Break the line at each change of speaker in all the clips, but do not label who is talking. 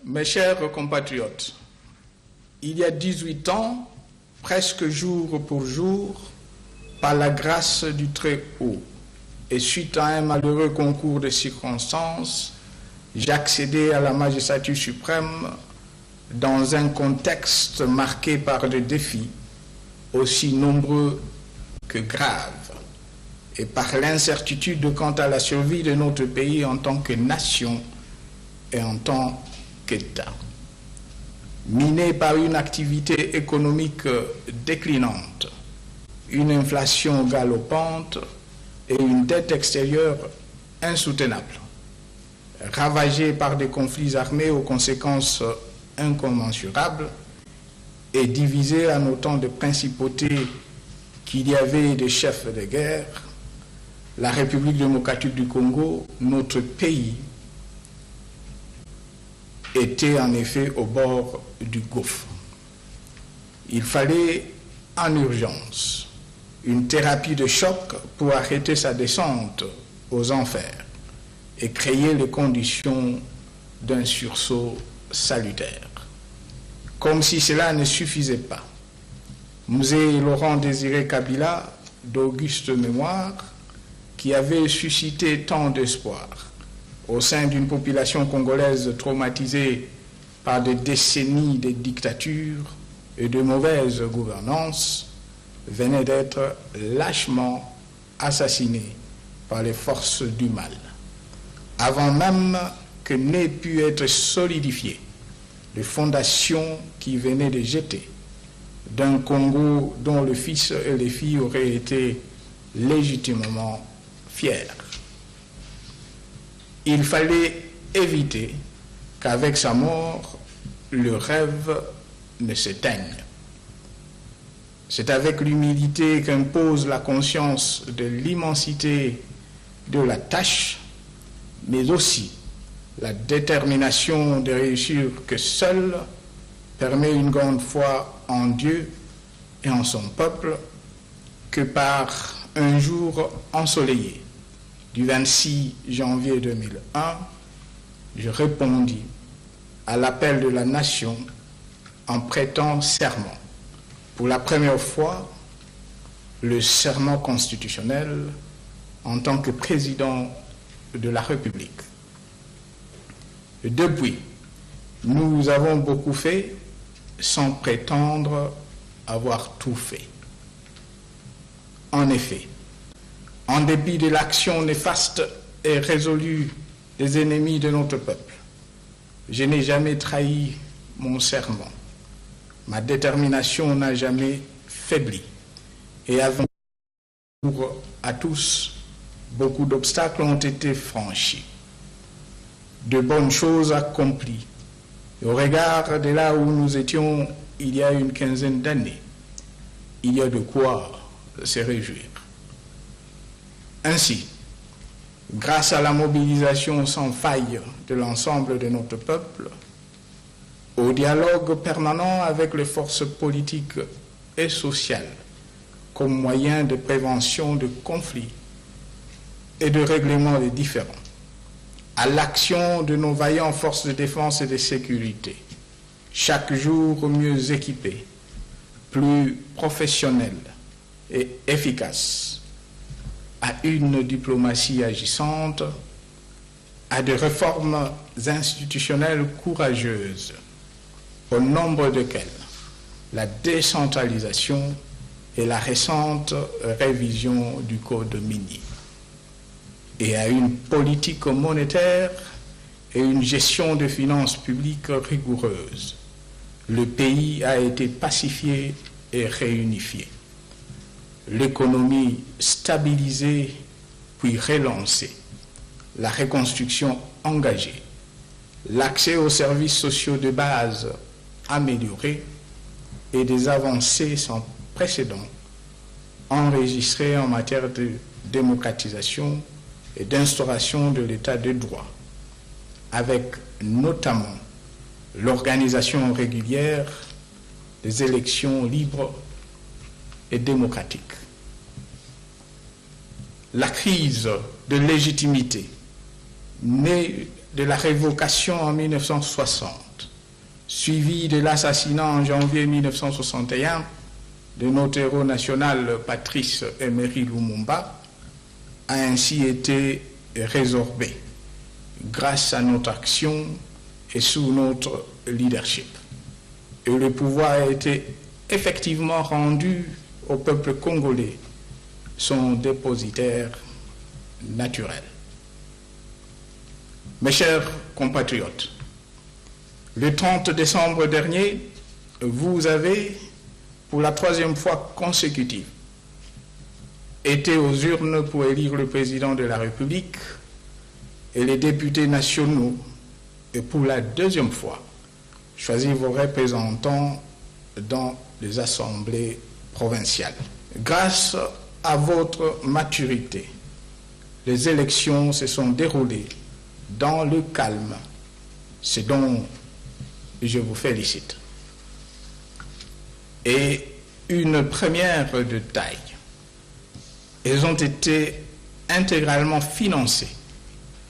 Mes chers compatriotes, il y a 18 ans, presque jour pour jour, par la grâce du Très-Haut, et suite à un malheureux concours de circonstances, j'accédais à la magistrature suprême dans un contexte marqué par des défis aussi nombreux que graves, et par l'incertitude quant à la survie de notre pays en tant que nation et en tant qu'État. Miné par une activité économique déclinante, une inflation galopante et une dette extérieure insoutenable, ravagé par des conflits armés aux conséquences incommensurables et divisé en autant de principautés qu'il y avait des chefs de guerre, la République démocratique du Congo, notre pays, était en effet au bord du gouffre. Il fallait en urgence une thérapie de choc pour arrêter sa descente aux enfers et créer les conditions d'un sursaut salutaire. Comme si cela ne suffisait pas, Mzee Laurent-Désiré Kabila, d'auguste mémoire, qui avait suscité tant d'espoir au sein d'une population congolaise traumatisée par des décennies de dictature et de mauvaise gouvernance, venait d'être lâchement assassiné par les forces du mal, avant même que n'aient pu être solidifiées les fondations qui venaient de jeter d'un Congo dont le fils et les filles auraient été légitimement fiers. Il fallait éviter qu'avec sa mort, le rêve ne s'éteigne. C'est avec l'humilité qu'impose la conscience de l'immensité de la tâche, mais aussi la détermination de réussir que seule permet une grande foi en Dieu et en son peuple, que par un jour ensoleillé du 26 janvier 2001, je répondis à l'appel de la nation en prêtant serment, pour la première fois, le serment constitutionnel en tant que président de la République. Depuis, nous avons beaucoup fait sans prétendre avoir tout fait. En effet, en dépit de l'action néfaste et résolue des ennemis de notre peuple, je n'ai jamais trahi mon serment. Ma détermination n'a jamais faibli. Et avant à tous, beaucoup d'obstacles ont été franchis. De bonnes choses accomplies. Et au regard de là où nous étions il y a une quinzaine d'années, il y a de quoi se réjouir. Ainsi, grâce à la mobilisation sans faille de l'ensemble de notre peuple, au dialogue permanent avec les forces politiques et sociales comme moyen de prévention de conflits et de règlement des différends, à l'action de nos vaillantes forces de défense et de sécurité, chaque jour mieux équipées, plus professionnelles et efficaces, à une diplomatie agissante, à des réformes institutionnelles courageuses, au nombre desquelles la décentralisation et la récente révision du Code minier, et à une politique monétaire et une gestion des finances publiques rigoureuse, le pays a été pacifié et réunifié. L'économie stabilisée puis relancée, la reconstruction engagée, l'accès aux services sociaux de base amélioré et des avancées sans précédent enregistrées en matière de démocratisation et d'instauration de l'état de droit, avec notamment l'organisation régulière des élections libres et démocratiques. La crise de légitimité née de la révocation en 1960 suivi de l'assassinat en janvier 1961 de notre héros national Patrice Emery Lumumba, a ainsi été résorbé grâce à notre action et sous notre leadership. Et le pouvoir a été effectivement rendu au peuple congolais, son dépositaire naturel. Mes chers compatriotes, le 30 décembre dernier, vous avez, pour la 3e fois consécutive, été aux urnes pour élire le président de la République et les députés nationaux, et pour la 2e fois, choisir vos représentants dans les assemblées provinciales. Grâce à votre maturité, les élections se sont déroulées dans le calme, ce dont je vous félicite. Et une première de taille, elles ont été intégralement financées,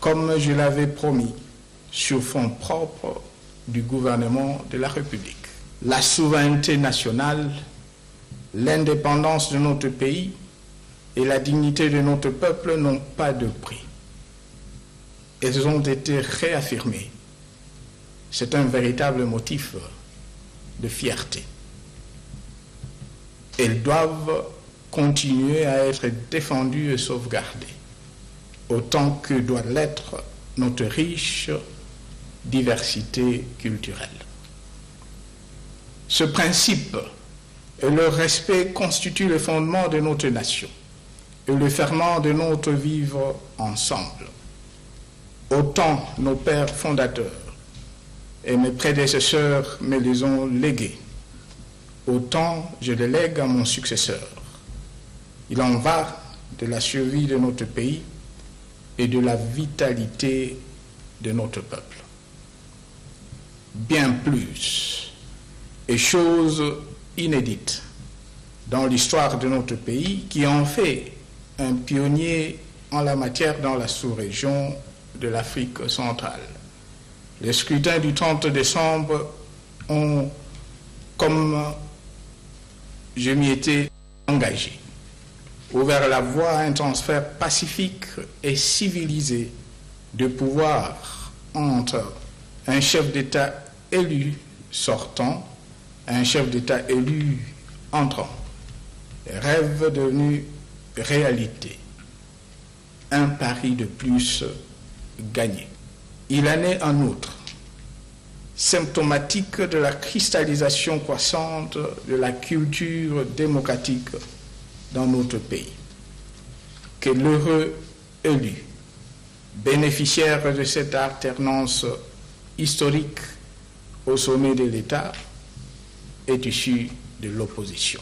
comme je l'avais promis, sur fonds propres du gouvernement de la République. La souveraineté nationale, l'indépendance de notre pays et la dignité de notre peuple n'ont pas de prix. Elles ont été réaffirmées. C'est un véritable motif de fierté. Elles doivent continuer à être défendues et sauvegardées, autant que doit l'être notre riche diversité culturelle. Ce principe et le respect constituent le fondement de notre nation et le ferment de notre vivre ensemble. Autant nos pères fondateurs et mes prédécesseurs me les ont légués, autant je les lègue à mon successeur. Il en va de la survie de notre pays et de la vitalité de notre peuple. Bien plus, et chose inédite dans l'histoire de notre pays, qui en fait un pionnier en la matière dans la sous-région de l'Afrique centrale. Les scrutins du 30 décembre ont, comme je m'y étais engagé, ouvert la voie à un transfert pacifique et civilisé de pouvoir entre un chef d'État élu sortant et un chef d'État élu entrant. Rêve devenu réalité. Un pari de plus gagné. Il en est en outre symptomatique de la cristallisation croissante de la culture démocratique dans notre pays, que l'heureux élu, bénéficiaire de cette alternance historique au sommet de l'État, est issu de l'opposition.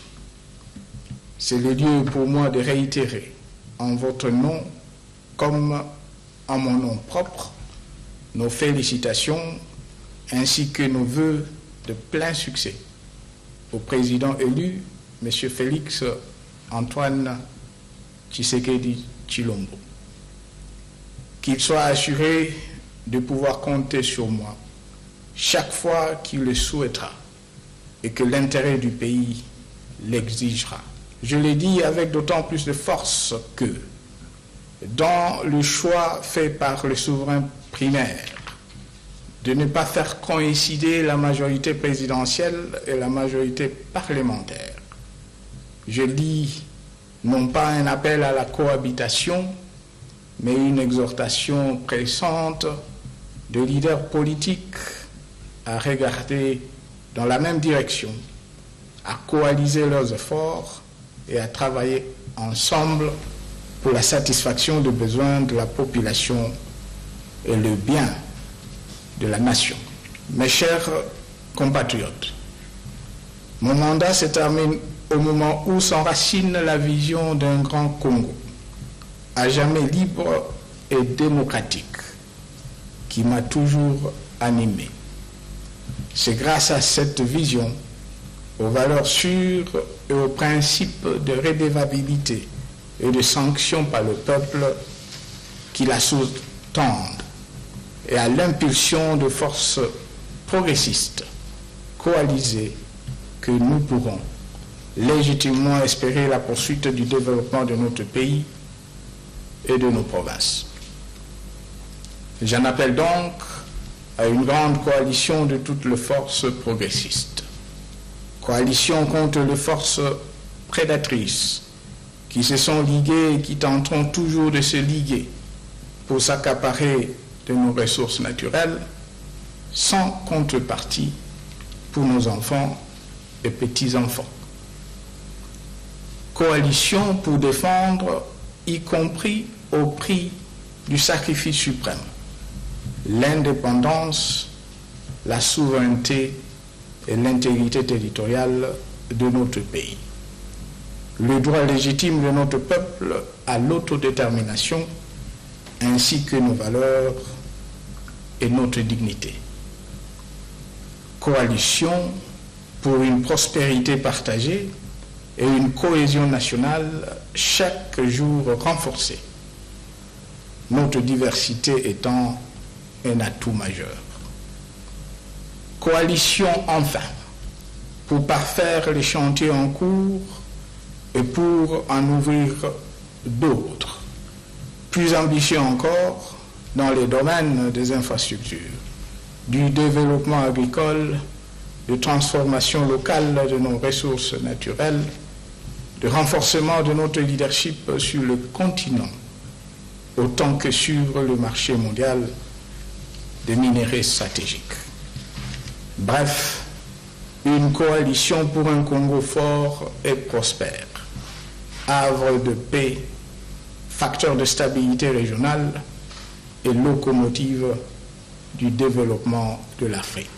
C'est le lieu pour moi de réitérer en votre nom comme en mon nom propre nos félicitations ainsi que nos vœux de plein succès au président élu, M. Félix Antoine Tshisekedi Tshilombo. Qu'il soit assuré de pouvoir compter sur moi chaque fois qu'il le souhaitera et que l'intérêt du pays l'exigera. Je l'ai dit avec d'autant plus de force que, dans le choix fait par le souverain primaire de ne pas faire coïncider la majorité présidentielle et la majorité parlementaire, je lis non pas un appel à la cohabitation, mais une exhortation pressante de leaders politiques à regarder dans la même direction, à coaliser leurs efforts et à travailler ensemble pour la satisfaction des besoins de la population et le bien de la nation. Mes chers compatriotes, mon mandat se termine au moment où s'enracine la vision d'un grand Congo, à jamais libre et démocratique, qui m'a toujours animé. C'est grâce à cette vision, aux valeurs sûres et aux principes de redevabilité et de sanction par le peuple qui la sous-tendent et à l'impulsion de forces progressistes coalisée que nous pourrons légitimement espérer la poursuite du développement de notre pays et de nos provinces. J'en appelle donc à une grande coalition de toutes les forces progressistes. Coalition contre les forces prédatrices qui se sont liguées et qui tenteront toujours de se liguer pour s'accaparer de nos ressources naturelles sans contrepartie pour nos enfants et petits-enfants. Coalition pour défendre, y compris au prix du sacrifice suprême, l'indépendance, la souveraineté et l'intégrité territoriale de notre pays. Le droit légitime de notre peuple à l'autodétermination, ainsi que nos valeurs et notre dignité. Coalition pour une prospérité partagée et une cohésion nationale chaque jour renforcée, notre diversité étant un atout majeur. Coalition enfin pour parfaire les chantiers en cours et pour en ouvrir d'autres, plus ambitieux encore dans les domaines des infrastructures, du développement agricole, de transformation locale de nos ressources naturelles, de renforcement de notre leadership sur le continent, autant que sur le marché mondial des minéraux stratégiques. Bref, une coalition pour un Congo fort et prospère, havre de paix, facteur de stabilité régionale et locomotive du développement de l'Afrique.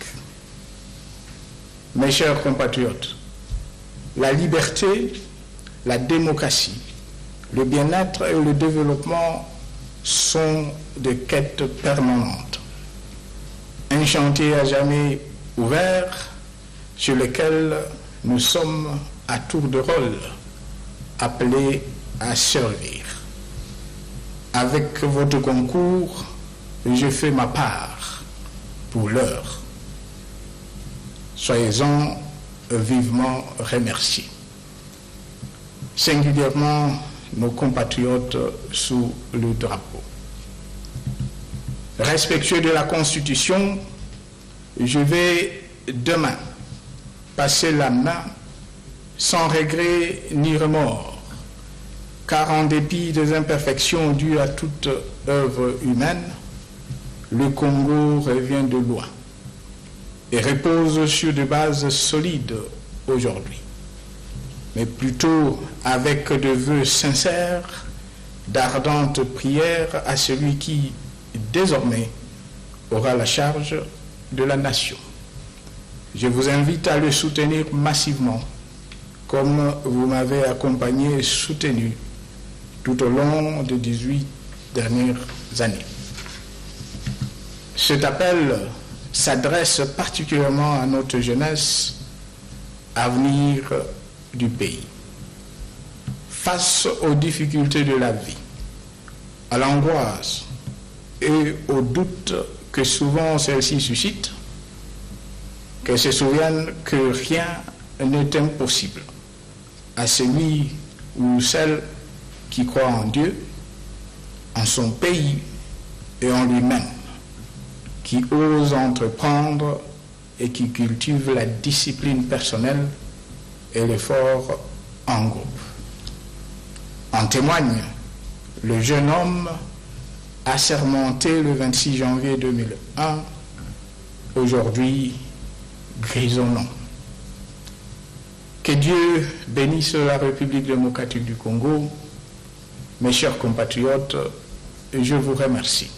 Mes chers compatriotes, la liberté, la démocratie, le bien-être et le développement sont des quêtes permanentes. Un chantier à jamais ouvert sur lequel nous sommes à tour de rôle appelés à servir. Avec votre concours, je fais ma part pour l'heure. Soyez-en vivement remerciés. Singulièrement nos compatriotes sous le drapeau. Respectueux de la Constitution, je vais demain passer la main sans regret ni remords, car en dépit des imperfections dues à toute œuvre humaine, le Congo revient de loin et repose sur des bases solides aujourd'hui, mais plutôt avec de vœux sincères, d'ardentes prières à celui qui, désormais, aura la charge de la nation. Je vous invite à le soutenir massivement, comme vous m'avez accompagné et soutenu tout au long des 18 dernières années. Cet appel s'adresse particulièrement à notre jeunesse, avenir du pays. Face aux difficultés de la vie, à l'angoisse et aux doutes que souvent celle-ci suscite, qu'elle se souvienne que rien n'est impossible à celui ou celle qui croit en Dieu, en son pays et en lui-même, qui ose entreprendre et qui cultive la discipline personnelle et l'effort en groupe. En témoigne le jeune homme assermenté le 26 janvier 2001, aujourd'hui grisonnant. Que Dieu bénisse la République démocratique du Congo. Mes chers compatriotes, je vous remercie.